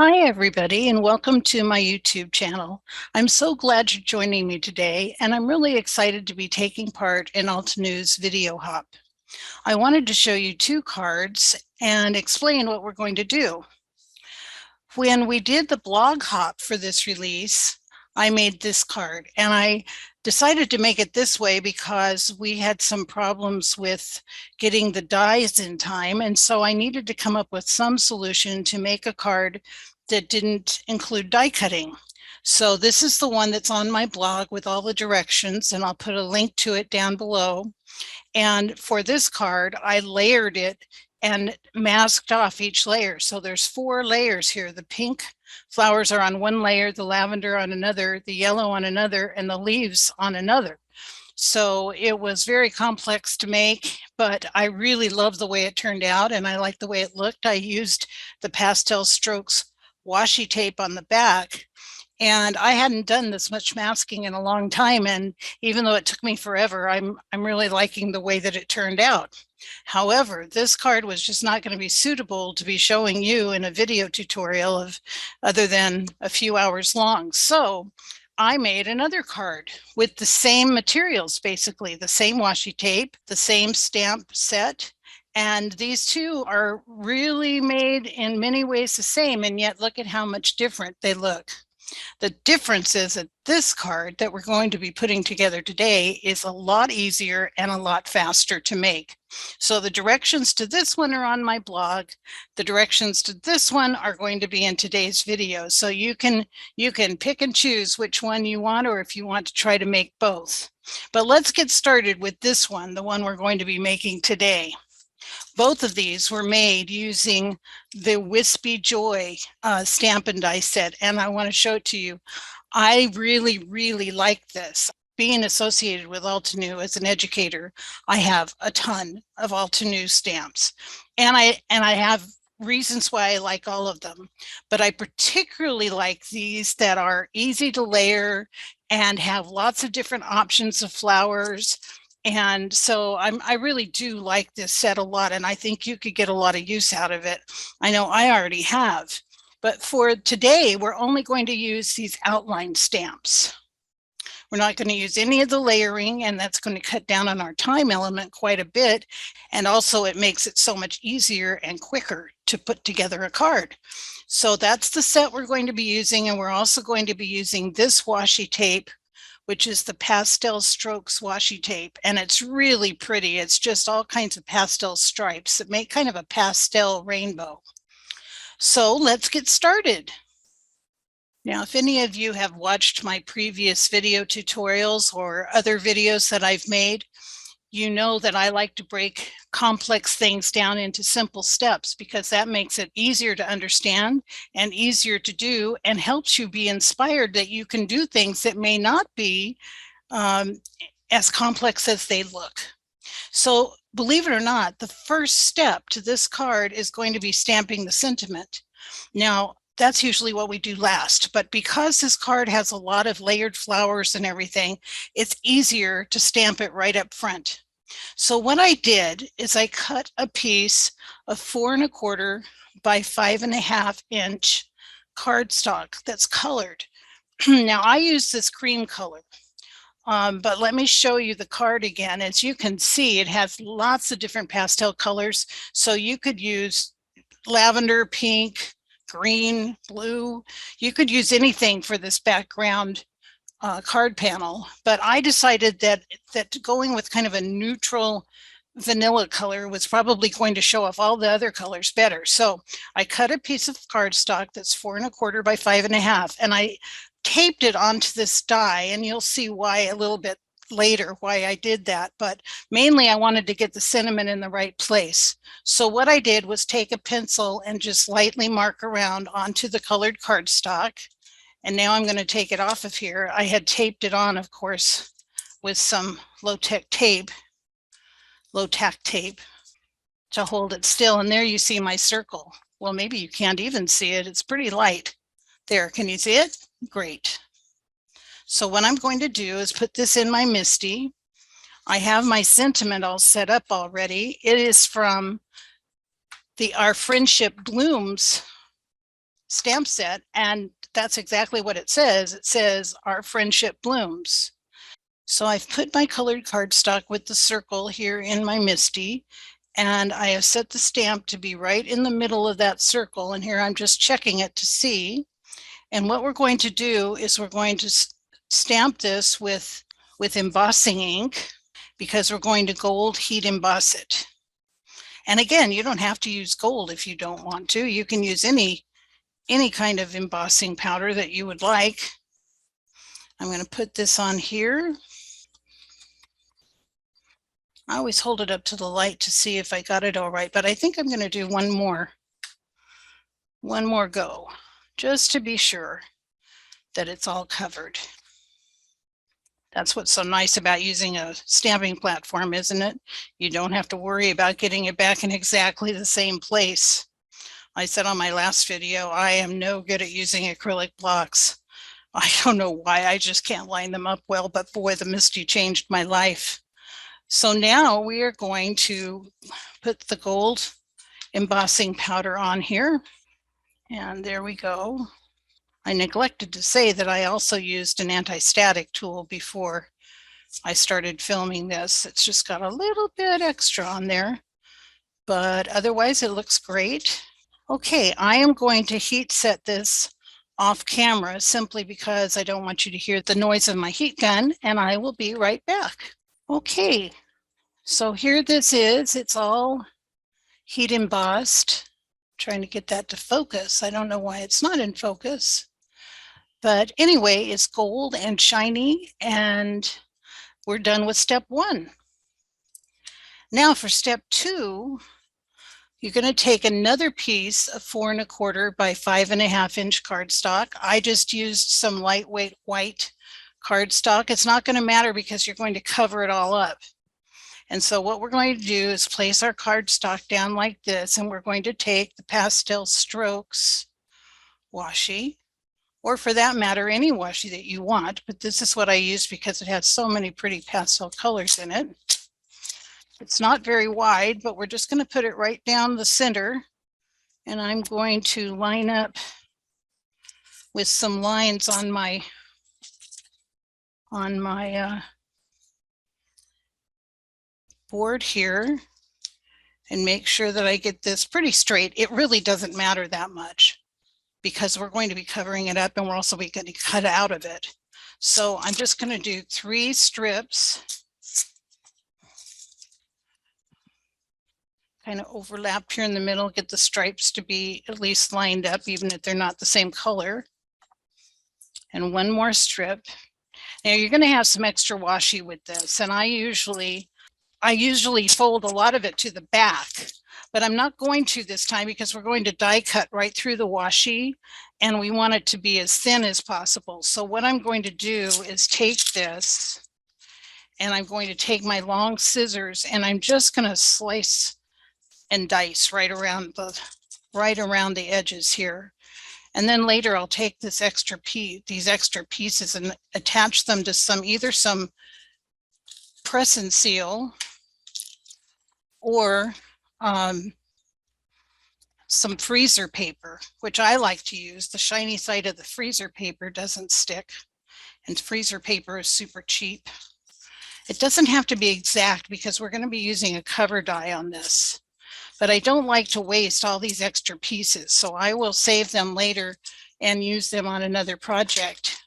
Hi, everybody, and welcome to my YouTube channel. I'm so glad you're joining me today, and I'm really excited to be taking part in Altenew's video hop. I wanted to show you two cards and explain what we're going to do. When we did the blog hop for this release, I made this card, and I decided to make it this way because we had some problems with getting the dies in time, and so I needed to come up with some solution to make a card that didn't include die cutting. So this is the one that's on my blog with all the directions, and I'll put a link to it down below. And for this card, I layered it and masked off each layer. So there's 4 layers here. The pink flowers are on one layer, the lavender on another, the yellow on another, and the leaves on another. So it was very complex to make, but I really love the way it turned out, and I like the way it looked. I used the Pastel Strokes washi tape on the back, and I hadn't done this much masking in a long time, and even though it took me forever, I'm really liking the way that it turned out. However, this card was just not going to be suitable to be showing you in a video tutorial of other than a few hours long. So I made another card with the same materials, basically the same washi tape, the same stamp set, and these two are really made in many ways the same, and yet look at how much different they look. The difference is that this card that we're going to be putting together today is a lot easier and a lot faster to make. So the directions to this one are on my blog. The directions to this one are going to be in today's video. So you can pick and choose which one you want, or if you want to try to make both. But let's get started with this one, the one we're going to be making today. Both of these were made using the Wispy Joy stamp and die set, and I want to show it to you. I really like this. Being associated with Altenew as an educator, I have a ton of Altenew stamps, and I have reasons why I like all of them, but I particularly like these that are easy to layer and have lots of different options of flowers. And so I really do like this set a lot, and I think you could get a lot of use out of it. I know I already have, but for today, we're only going to use these outline stamps. We're not going to use any of the layering, and that's going to cut down on our time element quite a bit. And also it makes it so much easier and quicker to put together a card. So that's the set we're going to be using, and we're also going to be using this washi tape, which is the Pastel Strokes washi tape, and it's really pretty. It's just all kinds of pastel stripes that make kind of a pastel rainbow. So let's get started. Now, if any of you have watched my previous video tutorials or other videos that I've made, you know that I like to break complex things down into simple steps because that makes it easier to understand and easier to do, and helps you be inspired that you can do things that may not be as complex as they look. So believe it or not, the first step to this card is going to be stamping the sentiment. Now, that's usually what we do last, but because this card has a lot of layered flowers and everything, it's easier to stamp it right up front. So what I did is I cut a piece of 4 1/4 by 5 1/2 inch cardstock that's colored. Now I use this cream color, but let me show you the card again. As you can see, it has lots of different pastel colors, so you could use lavender, pink, green, blue. You could use anything for this background card panel, but I decided that going with kind of a neutral vanilla color was probably going to show off all the other colors better. So I cut a piece of cardstock that's 4 1/4 by 5 1/2, and I taped it onto this die, and you'll see why a little bit later why I did that, but mainly I wanted to get the sentiment in the right place. So what I did was take a pencil and just lightly mark around onto the colored cardstock. And now I'm going to take it off of here. I had taped it on, of course, with some low-tack tape to hold it still. And there you see my circle. Well, maybe you can't even see it. It's pretty light. There, can you see it? Great. So what I'm going to do is put this in my MISTI. I have my sentiment all set up already. It is from the Our Friendship Blooms stamp set, and that's exactly what it says. It says Our Friendship Blooms. So I've put my colored cardstock with the circle here in my MISTI, and I have set the stamp to be right in the middle of that circle, and here I'm just checking it to see. And what we're going to do is we're going to stamp this with embossing ink, because we're going to gold heat emboss it. And again, you don't have to use gold if you don't want to. You can use any kind of embossing powder that you would like. I'm going to put this on here. I always hold it up to the light to see if I got it all right, but I think I'm going to do one more go, just to be sure that it's all covered. That's what's so nice about using a stamping platform, isn't it? You don't have to worry about getting it back in exactly the same place. I said on my last video, I am no good at using acrylic blocks. I don't know why, I just can't line them up well, but boy, the MISTI changed my life. So now we are going to put the gold embossing powder on here. And there we go. I neglected to say that I also used an anti-static tool before I started filming this. It's just got a little bit extra on there, but otherwise it looks great. Okay, I am going to heat set this off camera simply because I don't want you to hear the noise of my heat gun, and I will be right back. Okay, so here this is. It's all heat embossed. Trying to get that to focus. I don't know why it's not in focus. But anyway, it's gold and shiny, and we're done with step 1. Now for step 2, you're going to take another piece of 4 1/4 by 5 1/2 inch cardstock. I just used some lightweight white cardstock. It's not going to matter because you're going to cover it all up. And so what we're going to do is place our cardstock down like this, and we're going to take the Pastel Strokes washi, or for that matter, any washi that you want, but this is what I use because it has so many pretty pastel colors in it. It's not very wide, but we're just going to put it right down the center, and I'm going to line up with some lines on my board here, and make sure that I get this pretty straight. It really doesn't matter that much because we're going to be covering it up, and we're also going to cut out of it. So I'm just going to do 3 strips, kind of overlap here in the middle, get the stripes to be at least lined up, even if they're not the same color. And 1 more strip. Now you're going to have some extra washi with this, and I usually fold a lot of it to the back, but I'm not going to this time because we're going to die cut right through the washi, and we want it to be as thin as possible. So what I'm going to do is take this, and I'm going to take my long scissors, and I'm just going to slice and dice right around the edges here. And then later I'll take these extra pieces and attach them to either some press and seal or some freezer paper, which I like to use. The shiny side of the freezer paper doesn't stick, and freezer paper is super cheap. It doesn't have to be exact because we're going to be using a cover die on this, but I don't like to waste all these extra pieces, so I will save them later and use them on another project.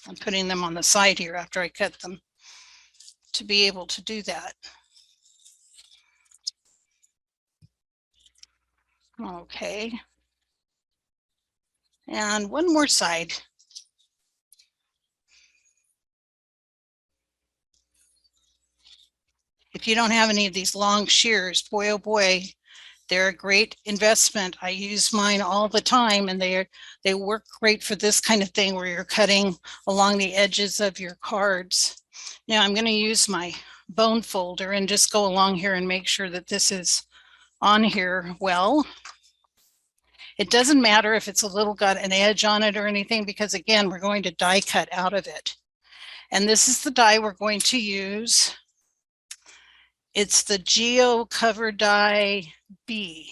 I'm putting them on the side here after I cut them to be able to do that. Okay. And 1 more side. If you don't have any of these long shears, boy, oh boy, they're a great investment. I use mine all the time, and they work great for this kind of thing where you're cutting along the edges of your cards. Now I'm going to use my bone folder and just go along here and make sure that this is on here well. It doesn't matter if it's a little got an edge on it or anything, because again, we're going to die cut out of it. And this is the die we're going to use. It's the Geo Cover Die B.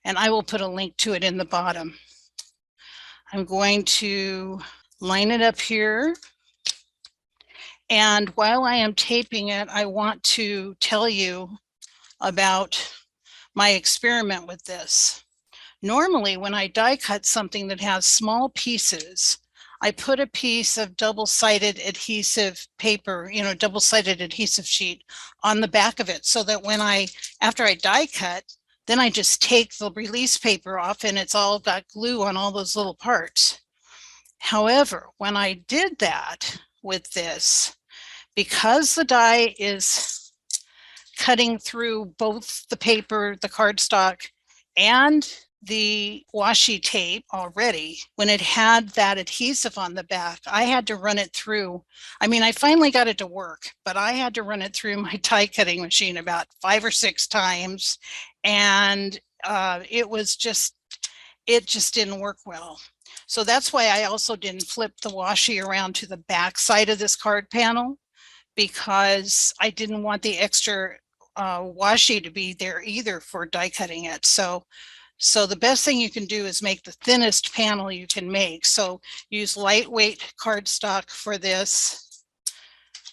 and I will put a link to it in the bottom. I'm going to line it up here. And while I am taping it, I want to tell you about my experiment with this. Normally, when I die cut something that has small pieces, I put a piece of double-sided adhesive paper, double-sided adhesive sheet on the back of it so that after I die cut, then I just take the release paper off and it's all got glue on all those little parts. However, when I did that with this, because the die is cutting through both the paper, the cardstock, and the washi tape already, when it had that adhesive on the back, I had to run it through. I mean, I finally got it to work, but I had to run it through my die cutting machine about 5 or 6 times, and it just didn't work well. So that's why I also didn't flip the washi around to the back side of this card panel, because I didn't want the extra washi to be there either for die cutting it. So the best thing you can do is make the thinnest panel you can make. So use lightweight cardstock for this.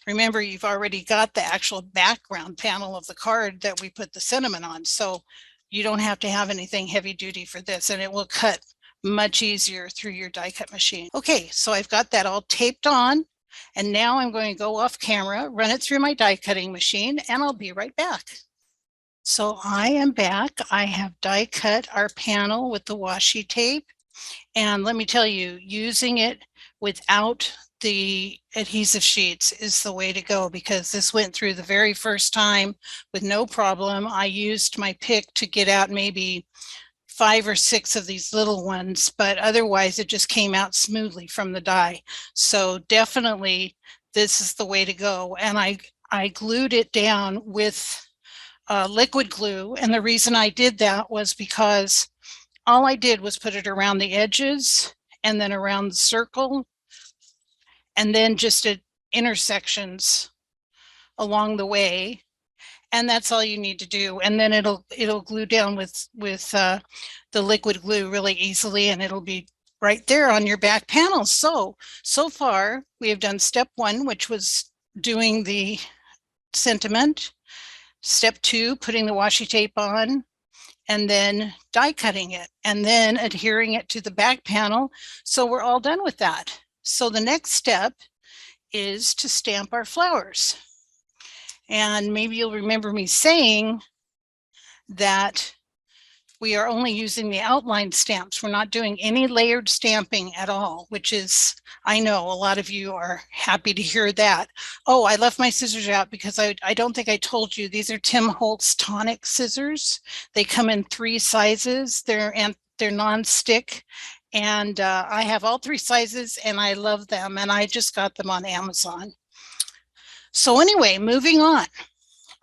Remember, you've already got the actual background panel of the card that we put the sentiment on. So you don't have to have anything heavy duty for this, and it will cut much easier through your die cut machine. Okay, so I've got that all taped on, and now I'm going to go off camera, run it through my die cutting machine, and I'll be right back. So I am back. I have die cut our panel with the washi tape. And let me tell you, using it without the adhesive sheets is the way to go, because this went through the very first time with no problem. I used my pick to get out maybe 5 or 6 of these little ones, but otherwise it just came out smoothly from the die. So definitely this is the way to go. And I glued it down with liquid glue. And the reason I did that was because all I did was put it around the edges and then around the circle and then just at intersections along the way. And that's all you need to do. And then it'll glue down with the liquid glue really easily, and it'll be right there on your back panel. So far we have done step 1, which was doing the sentiment. Step 2, putting the washi tape on, and then die cutting it, and then adhering it to the back panel. So we're all done with that. So the next step is to stamp our flowers. And maybe you'll remember me saying that we are only using the outline stamps. We're not doing any layered stamping at all, which is, I know a lot of you are happy to hear that. Oh, I left my scissors out because I don't think I told you, these are Tim Holtz tonic scissors. They come in 3 sizes. They're non-stick. And I have all 3 sizes and I love them. And I just got them on Amazon. So anyway, moving on.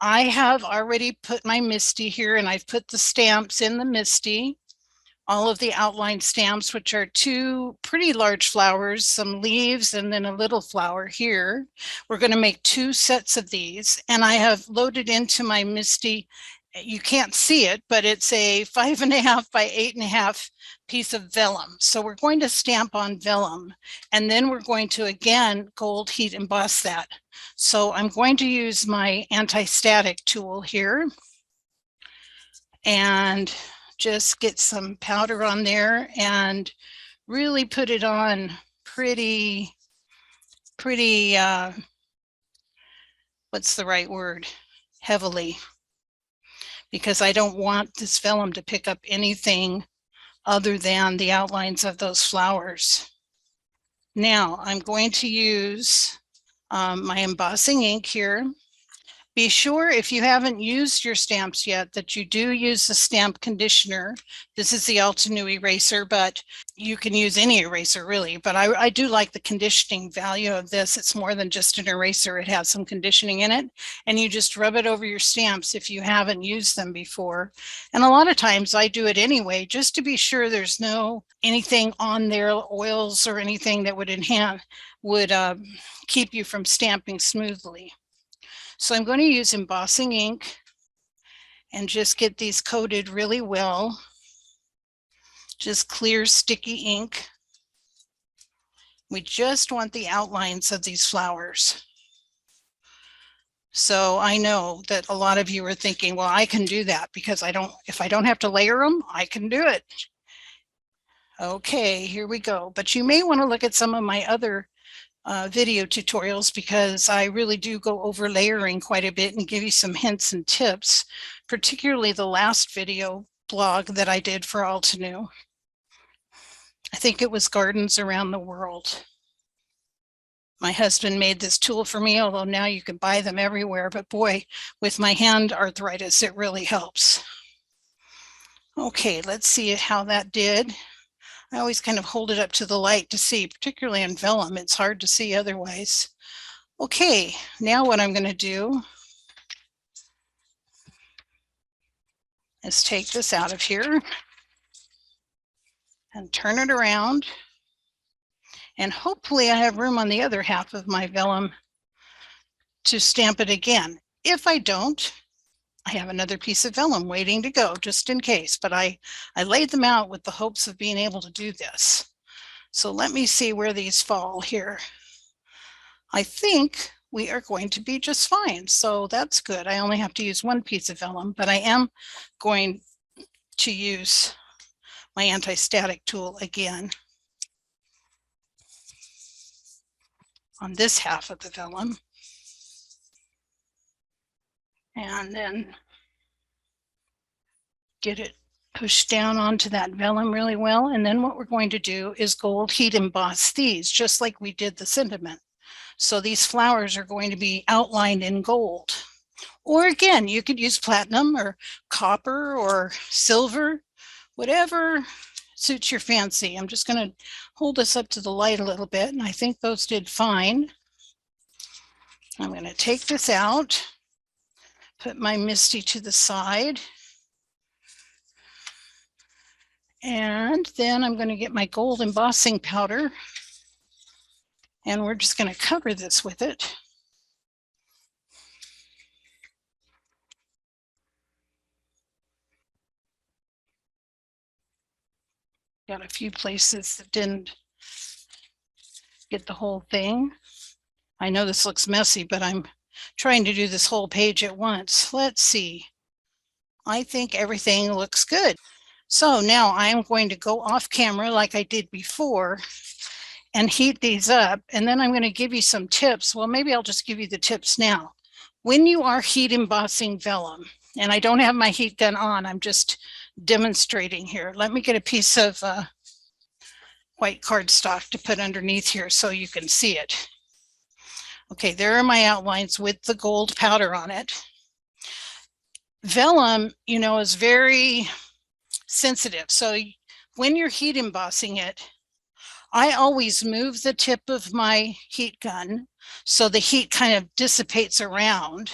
I have already put my MISTI here, and I've put the stamps in the MISTI, all of the outline stamps, which are 2 pretty large flowers, some leaves, and then a little flower here. We're going to make 2 sets of these, and I have loaded into my MISTI. You can't see it, but it's a 5.5 by 8.5 piece of vellum. So we're going to stamp on vellum, and then we're going to again gold heat emboss that. So I'm going to use my anti-static tool here and just get some powder on there and really put it on pretty, what's the right word? Heavily, because I don't want this vellum to pick up anything other than the outlines of those flowers. Now I'm going to use my embossing ink here. Be sure, if you haven't used your stamps yet, that you do use the stamp conditioner. This is the Altenew eraser, but you can use any eraser really, but I do like the conditioning value of this. It's more than just an eraser. It has some conditioning in it, and you just rub it over your stamps if you haven't used them before. And a lot of times I do it anyway, just to be sure there's no anything on there, oils or anything that would keep you from stamping smoothly. So I'm going to use embossing ink and just get these coated really well. just clear sticky ink. We just want the outlines of these flowers. So I know that a lot of you are thinking, well, I can do that because if I don't have to layer them, I can do it. Okay, here we go. But you may want to look at some of my other video tutorials because I really do go over layering quite a bit and give you some hints and tips, particularly the last video blog that I did for Altenew. I think it was Gardens Around the World. My husband made this tool for me, although now you can buy them everywhere, but boy, with my hand arthritis, it really helps. Okay, let's see how that did. I always kind of hold it up to the light to see, particularly in vellum, it's hard to see otherwise. Okay, now what I'm going to do is take this out of here and turn it around. And hopefully I have room on the other half of my vellum to stamp it again. If I don't, I have another piece of vellum waiting to go just in case, but I laid them out with the hopes of being able to do this. So let me see where these fall here. I think we are going to be just fine. So that's good. I only have to use one piece of vellum, but I am going to use my anti-static tool again on this half of the vellum. And then get it pushed down onto that vellum really well. And then what we're going to do is gold heat emboss these, just like we did the sentiment. So these flowers are going to be outlined in gold. Or again, you could use platinum or copper or silver, whatever suits your fancy. I'm just going to hold this up to the light a little bit, and I think those did fine. I'm going to take this out, put my MISTI to the side, and then I'm going to get my gold embossing powder, and we're just going to cover this with it. Got a few places that didn't get the whole thing. I know this looks messy, but I'm trying to do this whole page at once. Let's see. I think everything looks good. So now I am going to go off camera like I did before and heat these up. And then I'm going to give you some tips. Well, maybe I'll just give you the tips now. When you are heat embossing vellum, and I don't have my heat gun on, I'm just demonstrating here. Let me get a piece of white cardstock to put underneath here so you can see it. Okay, there are my outlines with the gold powder on it. Vellum, you know, is very sensitive. So when you're heat embossing it, I always move the tip of my heat gun so the heat kind of dissipates around,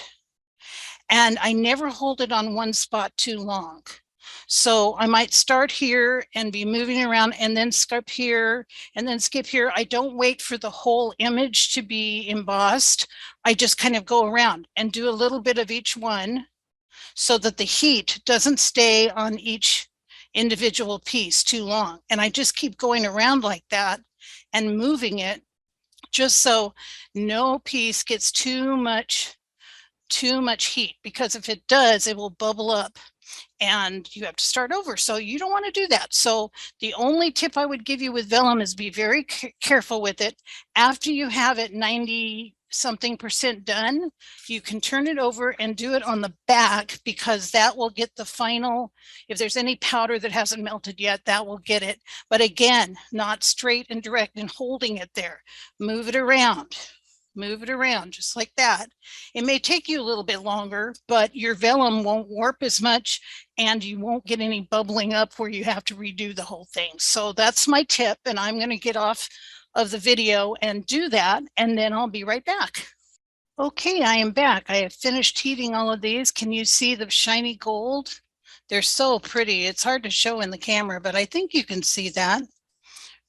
and I never hold it on one spot too long. So I might start here and be moving around and then skip here and then skip here. I don't wait for the whole image to be embossed. I just kind of go around and do a little bit of each one so that the heat doesn't stay on each individual piece too long. And I just keep going around like that and moving it just so no piece gets too much heat, because if it does, it will bubble up and you have to start over. So you don't want to do that. So the only tip I would give you with vellum is be very careful with it. After you have it 90-something% done, you can turn it over and do it on the back, because that will get the final, if there's any powder that hasn't melted yet, that will get it. But again, not straight and direct and holding it there. Move it around. Move it around just like that. It may take you a little bit longer, but your vellum won't warp as much and you won't get any bubbling up where you have to redo the whole thing. So that's my tip, and I'm going to get off of the video and do that, and then I'll be right back. Okay, I am back. I have finished heating all of these. Can you see the shiny gold? They're so pretty. It's hard to show in the camera, but I think you can see that.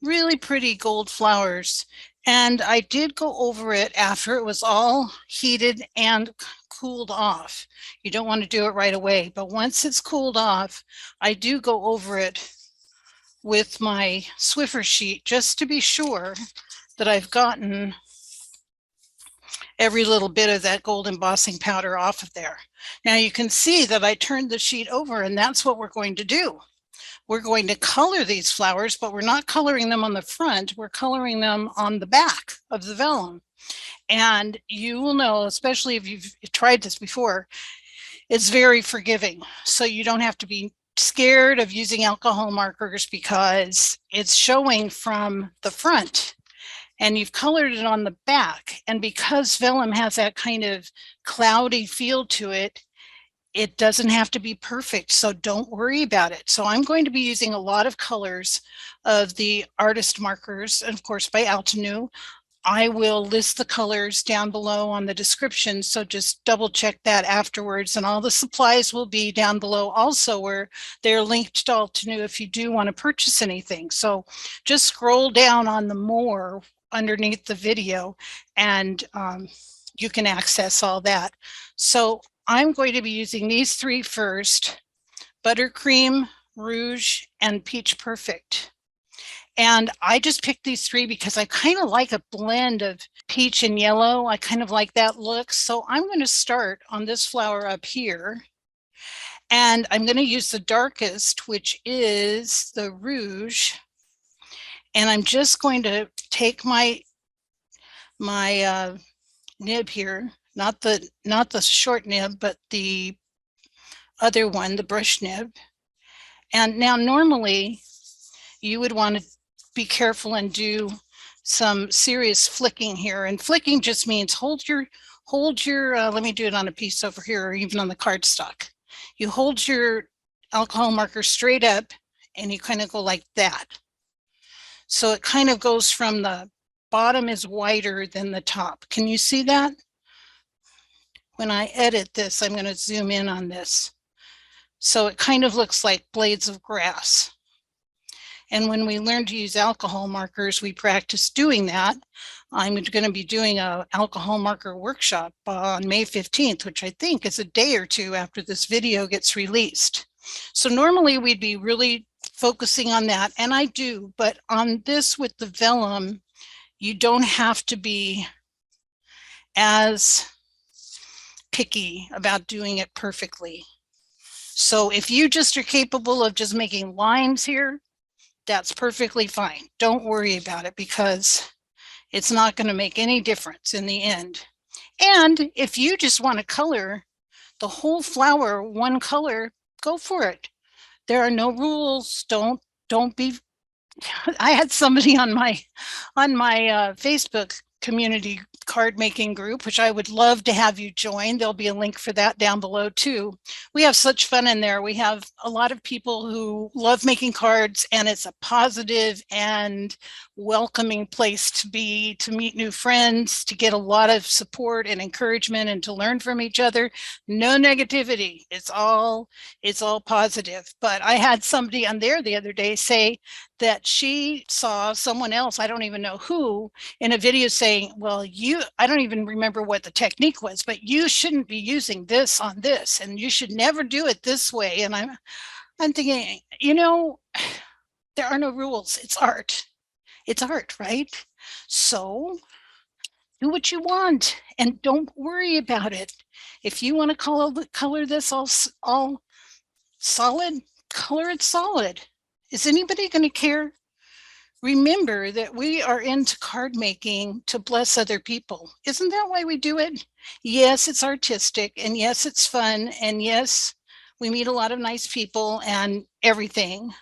Really pretty gold flowers. And I did go over it after it was all heated and cooled off. You don't want to do it right away, but once it's cooled off, I do go over it with my Swiffer sheet just to be sure that I've gotten every little bit of that gold embossing powder off of there. Now you can see that I turned the sheet over, and that's what we're going to do. We're going to color these flowers, but we're not coloring them on the front, we're coloring them on the back of the vellum. And you will know, especially if you've tried this before, it's very forgiving. So you don't have to be scared of using alcohol markers because it's showing from the front and you've colored it on the back. And because vellum has that kind of cloudy feel to it, it doesn't have to be perfect, so don't worry about it. So I'm going to be using a lot of colors of the artist markers, and of course by Altenew. I will list the colors down below on the description, so just double check that afterwards, and all the supplies will be down below also, where they're linked to Altenew if you do want to purchase anything. So just scroll down on the more underneath the video and you can access all that. So I'm going to be using these three first: Buttercream, Rouge, and Peach Perfect. And I just picked these three because I kind of like a blend of peach and yellow. I kind of like that look. So I'm going to start on this flower up here. And I'm going to use the darkest, which is the Rouge. And I'm just going to take my nib here, not the short nib, but the other one, the brush nib. And now normally you would want to be careful and do some serious flicking here. And flicking just means hold your let me do it on a piece over here, or even on the cardstock. You hold your alcohol marker straight up and you kind of go like that. So it kind of goes from the bottom is wider than the top. Can you see that? When I edit this, I'm going to zoom in on this. So it kind of looks like blades of grass. And when we learn to use alcohol markers, we practice doing that. I'm going to be doing an alcohol marker workshop on May 15th, which I think is a day or two after this video gets released. So normally we'd be really focusing on that, and I do, but on this with the vellum, you don't have to be as picky about doing it perfectly. So if you just are capable of just making lines here, that's perfectly fine. Don't worry about it because it's not going to make any difference in the end. And if you just want to color the whole flower one color, go for it. There are no rules. Don't be. I had somebody on my Facebook community card making group, which I would love to have you join. There'll be a link for that down below too. We have such fun in there. We have a lot of people who love making cards, and it's a positive and welcoming place to be, to meet new friends, to get a lot of support and encouragement, and to learn from each other. No negativity. It's all positive. But I had somebody on there the other day say that she saw someone else, I don't even know who, in a video saying, well, I don't even remember what the technique was, but you shouldn't be using this on this, and you should never do it this way. And I'm thinking, you know, there are no rules. It's art. It's art, right? So do what you want and don't worry about it. If you want to color this all solid, color it solid. Is anybody going to care? Remember that we are into card making to bless other people. Isn't that why we do it? Yes, it's artistic, and yes, it's fun, and yes, we meet a lot of nice people and everything.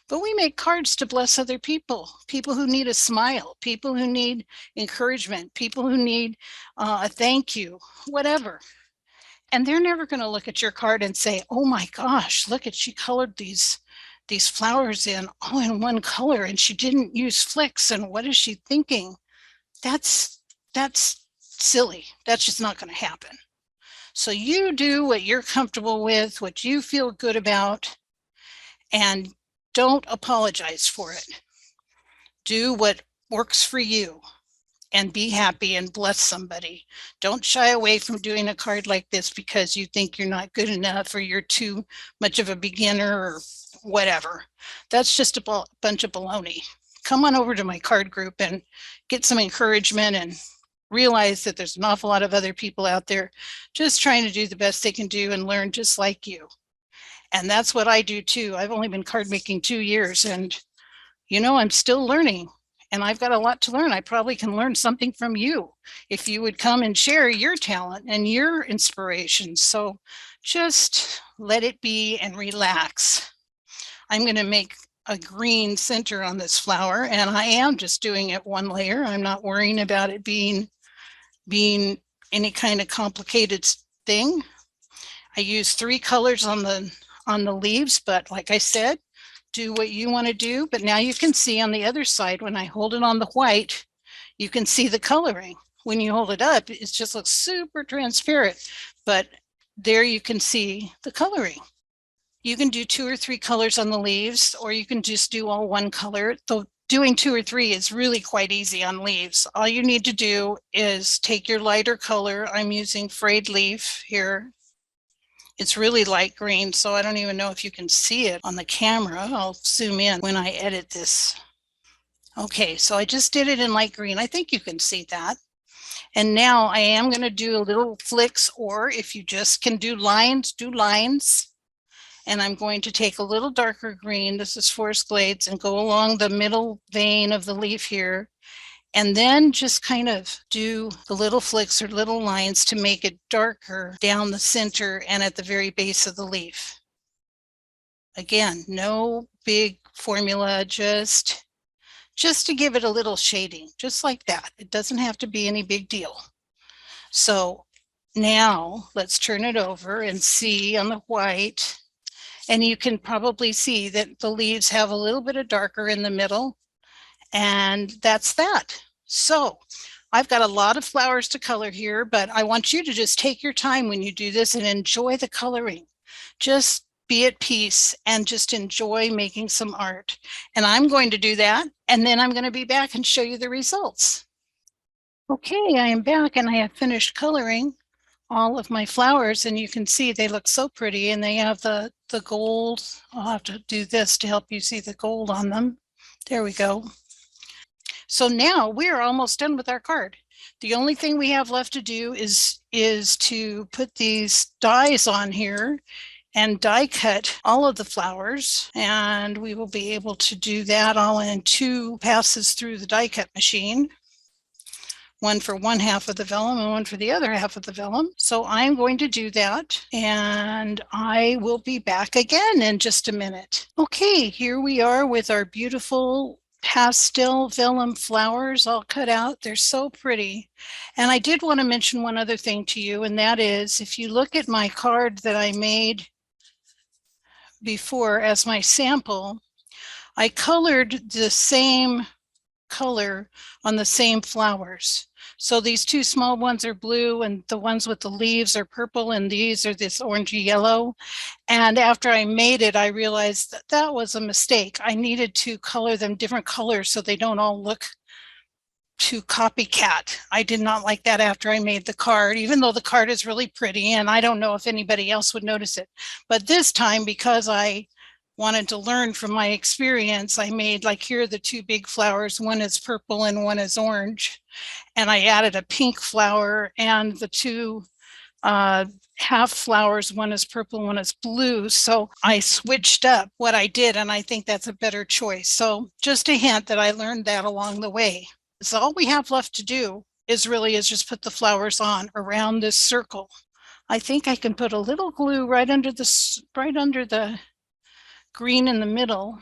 But we make cards to bless other people, people who need a smile, people who need encouragement, people who need a thank you, whatever. And they're never going to look at your card and say, oh my gosh, look at, she colored these flowers in all in one color and she didn't use flicks, and what is she thinking? That's silly. That's just not going to happen. So you do what you're comfortable with, what you feel good about, and don't apologize for it. Do what works for you and be happy and bless somebody. Don't shy away from doing a card like this because you think you're not good enough or you're too much of a beginner or whatever. That's just a bunch of baloney. Come on over to my card group and get some encouragement and realize that there's an awful lot of other people out there just trying to do the best they can do and learn just like you. And that's what I do too. I've only been card making 2 years, and you know, I'm still learning, and I've got a lot to learn. I probably can learn something from you if you would come and share your talent and your inspiration. So just let it be and relax. I'm going to make a green center on this flower, and I am just doing it one layer. I'm not worrying about it being any kind of complicated thing. I use 3 colors on the leaves, but like I said, do what you want to do. But now you can see on the other side, when I hold it on the white, you can see the coloring. When you hold it up, it just looks super transparent, but there you can see the coloring. You can do 2 or 3 colors on the leaves, or you can just do all one color. Though doing 2 or 3 is really quite easy on leaves. All you need to do is take your lighter color. I'm using frayed leaf here. It's really light green, so I don't even know if you can see it on the camera. I'll zoom in when I edit this. Okay, so I just did it in light green. I think you can see that. And now I am going to do a little flicks, or if you just can do lines, do lines. And I'm going to take a little darker green, this is Forest Glades, and go along the middle vein of the leaf here. And then just kind of do the little flicks or little lines to make it darker down the center and at the very base of the leaf. Again, no big formula, just to give it a little shading, just like that. It doesn't have to be any big deal. So now let's turn it over and see on the white. And you can probably see that the leaves have a little bit of darker in the middle, and that's that. So I've got a lot of flowers to color here, but I want you to just take your time when you do this and enjoy the coloring. Just be at peace and just enjoy making some art. And I'm going to do that, and then I'm going to be back and show you the results. Okay, I am back, and I have finished coloring all of my flowers, and you can see they look so pretty, and they have the gold. I'll have to do this to help you see the gold on them. There we go. So now we are almost done with our card. The only thing we have left to do is to put these dies on here and die cut all of the flowers, and we will be able to do that all in 2 passes through the die cut machine. One for one half of the vellum and one for the other half of the vellum. So I'm going to do that, and I will be back again in just a minute. Okay, here we are with our beautiful pastel vellum flowers all cut out. They're so pretty. And I did want to mention one other thing to you, and that is, if you look at my card that I made before as my sample, I colored the same color on the same flowers. So these 2 small ones are blue, and the ones with the leaves are purple, and these are this orangey yellow. And after I made it, I realized that that was a mistake. I needed to color them different colors so they don't all look too copycat. I did not like that after I made the card, even though the card is really pretty, and I don't know if anybody else would notice it. But this time, because I wanted to learn from my experience, I made, like, here are the 2 big flowers. One is purple and one is orange. And I added a pink flower, and the 2 half flowers, one is purple, one is blue. So I switched up what I did, and I think that's a better choice. So just a hint that I learned that along the way. So all we have left to do is just put the flowers on around this circle. I think I can put a little glue right under the green in the middle.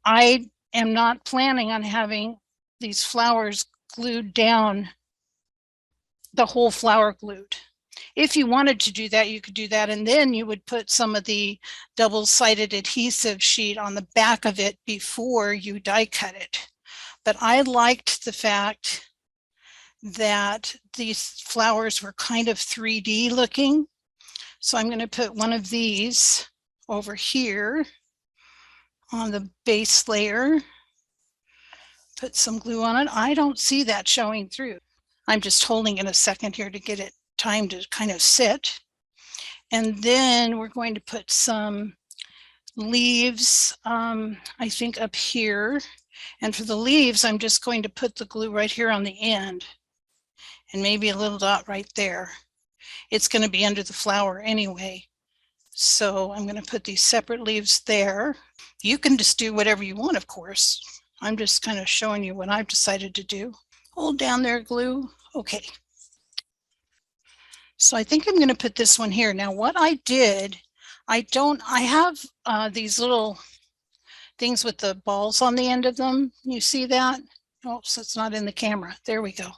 I am not planning on having these flowers glued down, the whole flower glued. If you wanted to do that, you could do that, and then you would put some of the double-sided adhesive sheet on the back of it before you die cut it. But I liked the fact that these flowers were kind of 3D looking. So I'm going to put one of these over here on the base layer, put some glue on it. I don't see that showing through. I'm just holding it a second here to get it time to kind of sit. And then we're going to put some leaves, I think up here. And for the leaves, I'm just going to put the glue right here on the end and maybe a little dot right there. It's going to be under the flower anyway. So I'm going to put these separate leaves there. You can just do whatever you want, of course. I'm just kind of showing you what I've decided to do. Hold down there, glue. Okay. So I think I'm going to put this one here. Now what I did, I have these little things with the balls on the end of them. You see that? Oops, it's not in the camera. There we go.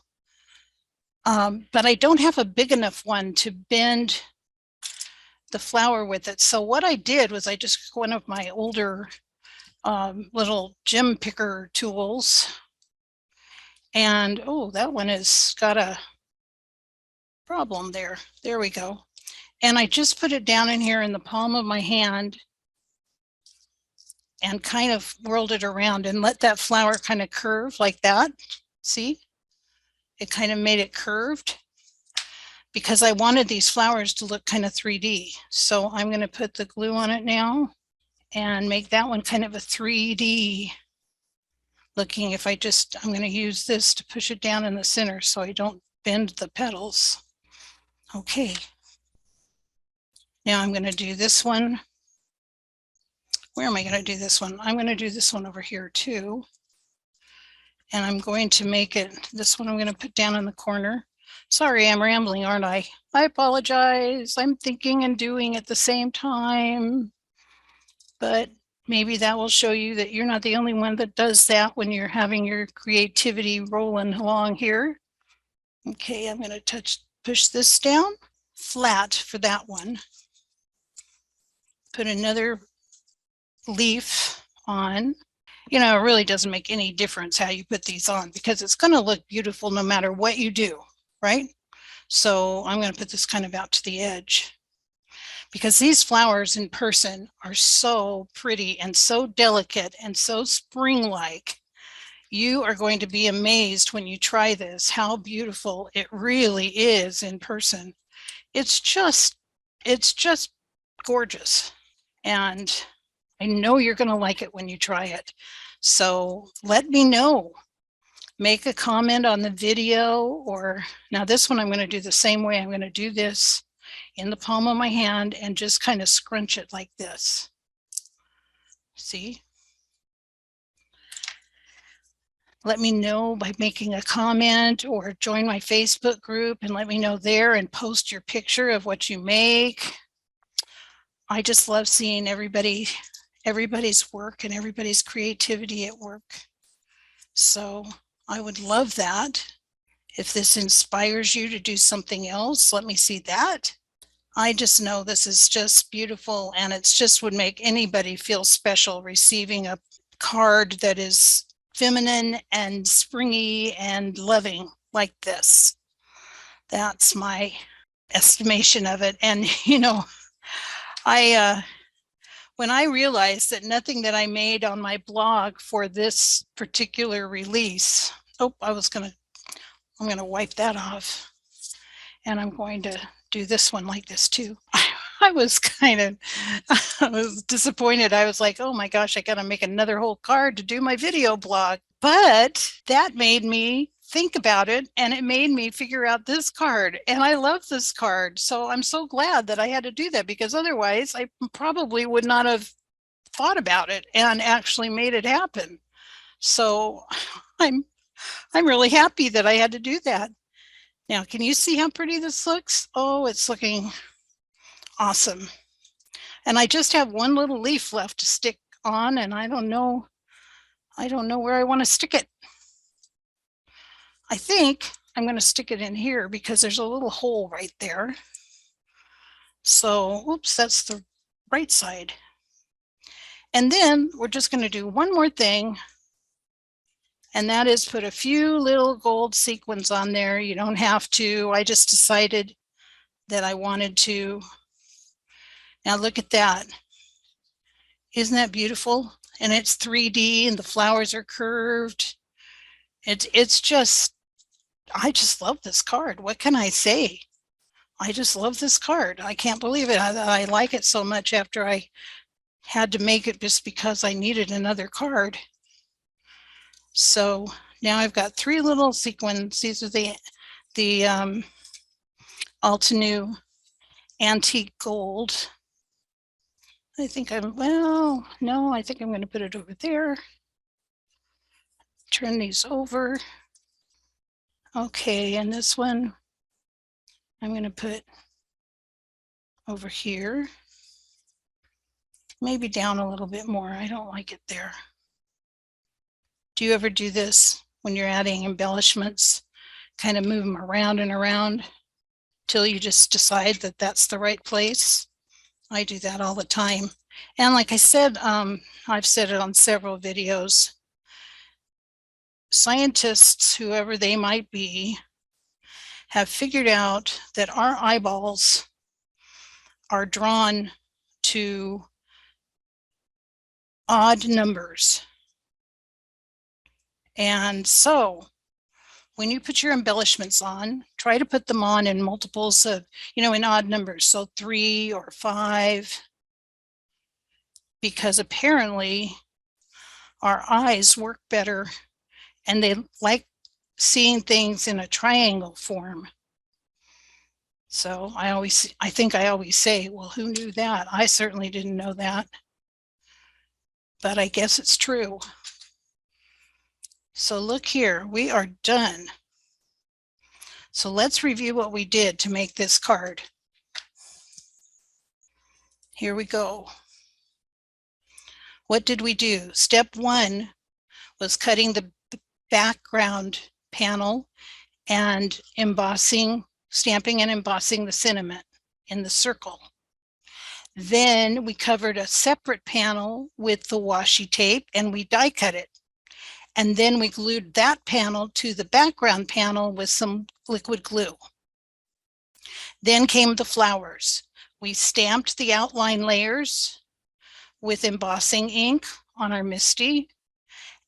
But I don't have a big enough one to bend the flower with it. So what I did was I just took one of my older little gem picker tools, and oh, that one has got a problem there. There we go. And I just put it down in here in the palm of my hand and kind of whirled it around and let that flower kind of curve like that. See? It kind of made it curved because I wanted these flowers to look kind of 3D. So I'm going to put the glue on it now and make that one kind of a 3D looking. I'm going to use this to push it down in the center so I don't bend the petals. Okay. Now I'm going to do this one. Where am I going to do this one? I'm going to do this one over here too. And I'm going to make it, this one I'm going to put down in the corner. Sorry, I'm rambling, aren't I? I apologize. I'm thinking and doing at the same time. But maybe that will show you that you're not the only one that does that when you're having your creativity rolling along here. Okay, I'm going to push this down flat for that one. Put another leaf on. You know, it really doesn't make any difference how you put these on because it's going to look beautiful no matter what you do, right? So I'm going to put this kind of out to the edge because these flowers in person are so pretty and so delicate and so spring-like. You are going to be amazed when you try this, how beautiful it really is in person. It's just gorgeous. And I know you're going to like it when you try it. So let me know. Make a comment on the video, or now this one I'm going to do the same way. I'm going to do this in the palm of my hand and just kind of scrunch it like this. See? Let me know by making a comment or join my Facebook group and let me know there and post your picture of what you make. I just love seeing everybody's work and everybody's creativity at work. So I would love that. If this inspires you to do something else, let me see that. I just know this is just beautiful, and it's just would make anybody feel special receiving a card that is feminine and springy and loving like this. That's my estimation of it. And you know, when I realized that nothing that I made on my blog for this particular release, I'm going to wipe that off, and I'm going to do this one like this too. I was I was disappointed. I was like, oh my gosh, I got to make another whole card to do my video blog. But that made me think about it, and it made me figure out this card, and I love this card. So I'm so glad that I had to do that, because otherwise I probably would not have thought about it and actually made it happen. So I'm really happy that I had to do that. Now, can you see how pretty this looks? Oh, it's looking awesome. And I just have one little leaf left to stick on, and I don't know where I want to stick it. I think I'm going to stick it in here because there's a little hole right there. So, oops, that's the right side. And then we're just going to do one more thing, and that is put a few little gold sequins on there. You don't have to. I just decided that I wanted to. Now look at that. Isn't that beautiful? And it's 3D and the flowers are curved. It's just, I just love this card. What can I say? I just love this card. I can't believe it. I like it so much after I had to make it just because I needed another card. So now I've got 3 little sequins. These are the Altenew Antique Gold. I think well, no, I think I'm going to put it over there. Turn these over. Okay, and this one I'm going to put over here. Maybe down a little bit more. I don't like it there. Do you ever do this when you're adding embellishments? Kind of move them around and around till you just decide that that's the right place? I do that all the time. And like I said, I've said it on several videos, scientists, whoever they might be, have figured out that our eyeballs are drawn to odd numbers. And so when you put your embellishments on, try to put them on in multiples of, in odd numbers, so 3 or 5, because apparently our eyes work better and they like seeing things in a triangle form. So I think I always say, well, who knew that? I certainly didn't know that, but I guess it's true. So look here, we are done. So let's review what we did to make this card. Here we go. What did we do? Step 1 was cutting the background panel and stamping and embossing the sentiment in the circle. Then we covered a separate panel with the washi tape and we die cut it. And then we glued that panel to the background panel with some liquid glue. Then came the flowers. We stamped the outline layers with embossing ink on our MISTI,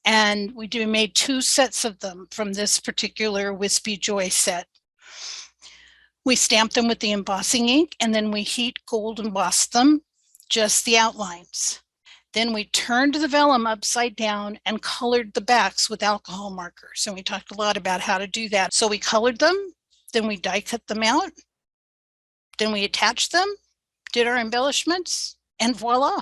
and we made 2 sets of them from this particular Wispy Joy set. We stamped them with the embossing ink, and then we heat gold embossed them, just the outlines. Then we turned the vellum upside down and colored the backs with alcohol markers. And we talked a lot about how to do that. So we colored them, then we die cut them out, then we attached them, did our embellishments, and voila.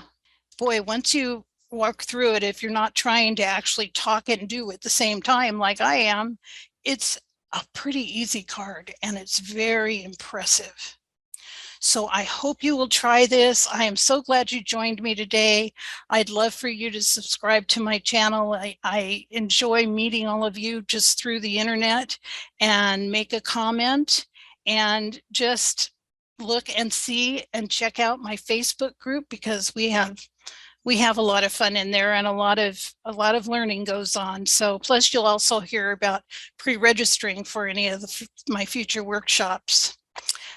Boy, once you walk through it, if you're not trying to actually talk it and do it at the same time like I am, it's a pretty easy card and it's very impressive. So I hope you will try this. I am so glad you joined me today. I'd love for you to subscribe to my channel. I enjoy meeting all of you just through the internet, and make a comment and just look and see and check out my Facebook group, because we have a lot of fun in there and a lot of learning goes on. So plus you'll also hear about pre-registering for any of my future workshops.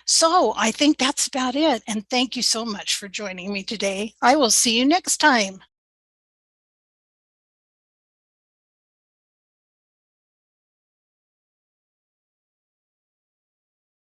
So I think that's about it. And thank you so much for joining me today. I will see you next time.